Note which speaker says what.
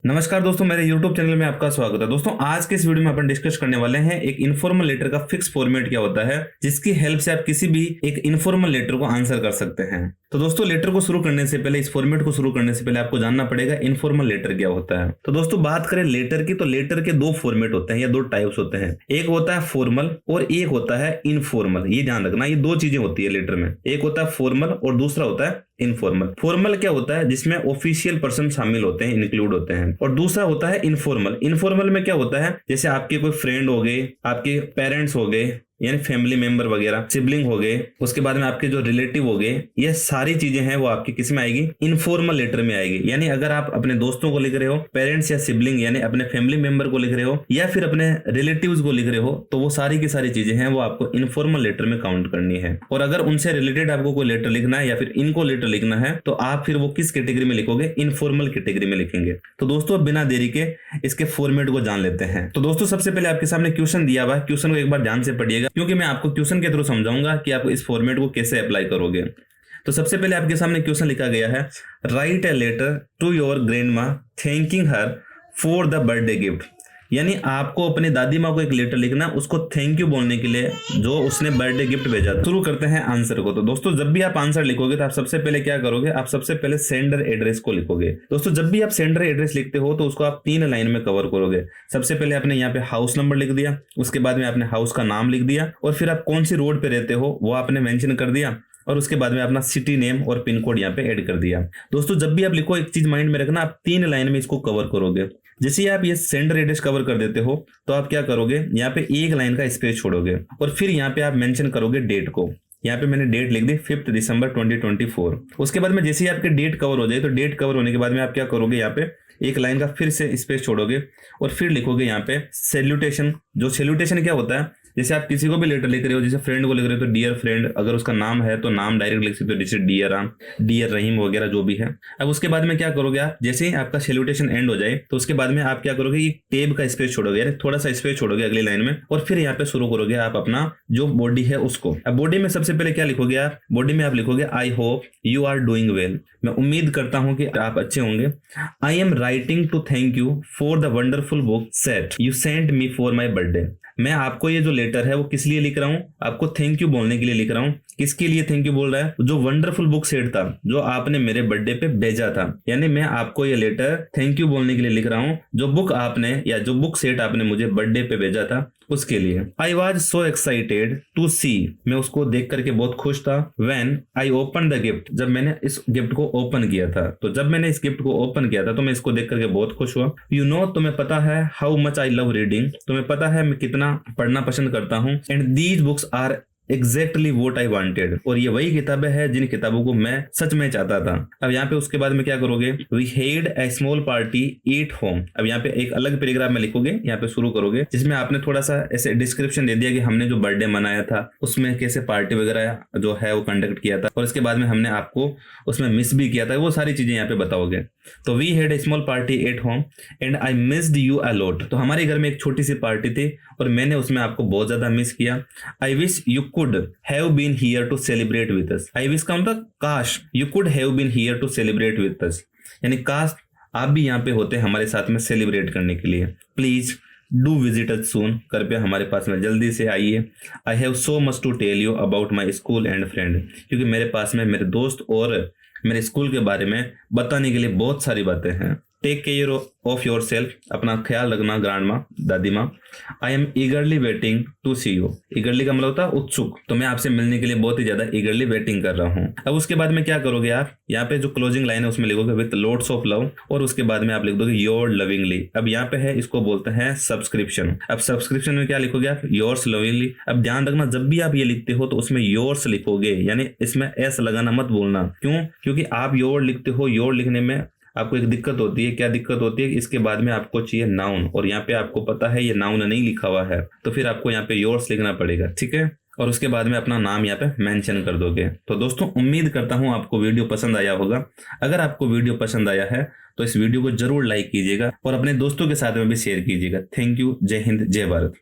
Speaker 1: नमस्कार दोस्तों, मेरे YouTube चैनल में आपका स्वागत है। दोस्तों, आज के इस वीडियो में अपन डिस्कस करने वाले हैं एक इनफॉर्मल लेटर का फिक्स फॉर्मेट क्या होता है, जिसकी हेल्प से आप किसी भी एक इनफॉर्मल लेटर को आंसर कर सकते हैं। तो दोस्तों, लेटर को शुरू करने से पहले, इस फॉर्मेट को शुरू करने से पहले आपको जानना पड़ेगा इनफॉर्मल लेटर क्या होता है। तो दोस्तों, बात करें लेटर की, तो लेटर के दो फॉर्मेट होते हैं या दो टाइप्स होते हैं। एक होता है फॉर्मल और एक होता है इनफॉर्मल। ये ध्यान रखना, ये दो चीजें होती है लेटर में। एक होता है फॉर्मल और दूसरा होता है इनफॉर्मल। फॉर्मल क्या होता है? जिसमें ऑफिशियल पर्सन शामिल होते हैं, इंक्लूड होते हैं। और दूसरा होता है इनफॉर्मल। इनफॉर्मल में क्या होता है? जैसे आपके कोई फ्रेंड हो गए, आपके पेरेंट्स हो गए, यानी फैमिली मेंबर वगैरह, सिबलिंग हो गए, उसके बाद में आपके जो रिलेटिव हो गए, ये सारी चीजें हैं वो आपकी किस में आएगी? इनफॉर्मल लेटर में आएगी। यानी अगर आप अपने दोस्तों को लिख रहे हो, पेरेंट्स या सिबलिंग यानी अपने फैमिली मेंबर को लिख रहे हो, या फिर अपने रिलेटिव्स को लिख रहे हो, तो वो सारी की सारी चीजें हैं वो आपको इनफॉर्मल लेटर में काउंट करनी है। और अगर उनसे रिलेटेड आपको कोई लेटर लिखना है या फिर इनको लेटर लिखना है, तो आप फिर वो किस कैटेगरी में लिखोगे? इनफॉर्मल कैटेगरी में लिखेंगे। तो दोस्तों, बिना देरी के इसके फॉर्मेट को जान लेते हैं। तो दोस्तों, सबसे पहले आपके सामने क्वेश्चन दिया हुआ है, क्वेश्चन को एक बार ध्यान से पढ़िएगा, क्योंकि मैं आपको क्वेश्चन के थ्रू समझाऊंगा कि आप इस फॉर्मेट को कैसे अप्लाई करोगे। तो सबसे पहले आपके सामने क्वेश्चन लिखा गया है, write a letter to your grandma thanking her for the birthday gift. यानी आपको अपनी दादी माँ को एक लेटर लिखना, उसको थैंक यू बोलने के लिए जो उसने बर्थडे गिफ्ट भेजा। शुरू करते हैं आंसर को। तो दोस्तों, जब भी आप आंसर लिखोगे तो आप सबसे पहले क्या करोगे? आप सबसे पहले सेंडर एड्रेस को लिखोगे। दोस्तों, जब भी आप सेंडर एड्रेस लिखते हो तो उसको आप 3 लाइन में कवर करोगे। सबसे पहले आपने यहाँ पे हाउस नंबर लिख दिया, उसके बाद में आपने हाउस का नाम लिख दिया, और फिर आप कौन सी रोड पे रहते हो वो आपने मेंशन कर दिया, और उसके बाद में अपना सिटी नेम और पिन कोड यहाँ पे ऐड कर दिया। दोस्तों, जब भी आप लिखो, एक चीज माइंड में रखना, आप 3 लाइन में इसको कवर करोगे। जैसे ही आप ये सेंडर एड्रेस कवर कर देते हो, तो आप क्या करोगे? यहाँ पे 1 लाइन का स्पेस छोड़ोगे, और फिर यहाँ पे आप मेंशन करोगे डेट को। यहाँ पे मैंने डेट लिख दी 5 दिसंबर 2024। उसके बाद में जैसे ही आपके डेट कवर हो जाए, तो डेट कवर होने के बाद में आप क्या करोगे? यहाँ पे 1 लाइन का फिर से स्पेस छोड़ोगे, और फिर लिखोगे यहाँ पे सैल्यूटेशन। जो सैल्यूटेशन क्या होता है? जैसे आप किसी को भी लेटर लिख रहे हो, जैसे फ्रेंड को लिख रहे हो तो डियर फ्रेंड, अगर उसका नाम है तो नाम डायरेक्ट लिख सकते हो, जैसे डियर राम, डियर रहीम वगैरह जो भी है। अब उसके बाद में क्या करोगे आप? जैसे ही आपका सैल्यूटेशन एंड हो जाए, तो उसके बाद में आप क्या करोगे? ये टेब का स्पेस छोड़ोगे, यानी थोड़ा सा स्पेस छोड़ोगे अगली लाइन में, और फिर यहाँ पे शुरू करोगे आप अपना जो बॉडी है उसको। अब बॉडी में सबसे पहले क्या लिखोगे आप? बॉडी में आप लिखोगे I hope you are doing well. मैं उम्मीद करता हूं कि आप अच्छे होंगे। I am writing to thank you for the wonderful book set you sent me for my birthday. मैं आपको ये जो लेटर है वो किस लिए लिख रहा हूँ? आपको थैंक यू बोलने के लिए लिख रहा हूँ। किसके लिए थैंक यू बोल रहा है? जो वंडरफुल बुक सेट था, जो आपने मेरे बर्थडे पे भेजा था। यानी मैं आपको ये लेटर थैंक यू बोलने के लिए लिख रहा हूँ, जो बुक आपने या जो बुक सेट आपने मुझे बर्थडे पे भेजा था उसके लिए। I was so excited to see. मैं उसको देख करके बहुत खुश था। When I open the gift. जब मैंने इस गिफ्ट को ओपन किया था। तो जब मैंने इस गिफ्ट को ओपन किया था तो मैं इसको देख करके बहुत खुश हुआ। यू नो, तुम्हें पता है, how much I love reading. तुम्हें पता है मैं कितना पढ़ना पसंद करता हूँ। And these books are exactly what I wanted. और ये वही किताबें हैं जिन किताबों को मैं सच में चाहता था। अब यहाँ पे उसके बाद में क्या करोगे? We had a small party at home. अब यहाँ पे एक अलग पैराग्राफ में लिखोगे, यहाँ पे शुरू करोगे, जिसमें आपने थोड़ा सा ऐसे डिस्क्रिप्शन दे दिया कि हमने जो बर्थडे मनाया था उसमें कैसे पार्टी वगैरह जो है वो कंडक्ट किया था, और इसके बाद में हमने आपको उसमें मिस भी किया था, वो सारी चीजें यहाँ पे बताओगे। तो we had a small party at home and I missed you a lot. तो हमारे घर में एक छोटी सी पार्टी थी और मैंने उसमें आपको बहुत ज्यादा मिस किया। I wish you could have been here to celebrate with us. I wish का मतलब काश, you could have been here to celebrate with us, यानी काश आप भी यहाँ पे होते हमारे साथ में सेलिब्रेट करने के लिए। Please do visit us soon. कृपया हमारे पास में जल्दी से आइए। I have so much to tell you about my school and friend. क्योंकि मेरे पास में मेरे दोस्त और मेरे स्कूल के बारे में बताने के लिए बहुत सारी बातें हैं। Take care of yourself. अपना ख्याल रखना ग्रैंड माँ, दादी माँ। I am eagerly waiting to see you. Eagerly का मतलब होता है उत्सुक। तो मैं आपसे मिलने के लिए बहुत ही ज्यादा ईगरली वेटिंग कर रहा हूँ। अब उसके बाद में क्या करोगे आप? यहाँ पे जो क्लोजिंग लाइन है उसमें लिखोगे विथ लोड्स ऑफ लव, और उसके बाद में आप लिख दोगे योर लविंगली। अब यहाँ पे है, इसको बोलते हैं सब्सक्रिप्शन। अब सब्सक्रिप्शन में क्या लिखोगे आप? Yours lovingly. अब ध्यान रखना, जब भी आप ये लिखते हो तो उसमें योर्स लिखोगे, यानी इसमें एस लगाना मत बोलना। क्यों? क्योंकि आप योर लिखते हो, योर लिखने में आपको एक दिक्कत होती है। क्या दिक्कत होती है? इसके बाद में आपको चाहिए नाउन, और यहाँ पे आपको पता है ये नाउन नहीं लिखा हुआ है, तो फिर आपको यहाँ पे योर्स लिखना पड़ेगा, ठीक है। और उसके बाद में अपना नाम यहाँ पे मेंशन कर दोगे। तो दोस्तों, उम्मीद करता हूँ आपको वीडियो पसंद आया होगा। अगर आपको वीडियो पसंद आया है तो इस वीडियो को जरूर लाइक कीजिएगा और अपने दोस्तों के साथ में भी शेयर कीजिएगा। Thank you. जय हिंद, जय भारत।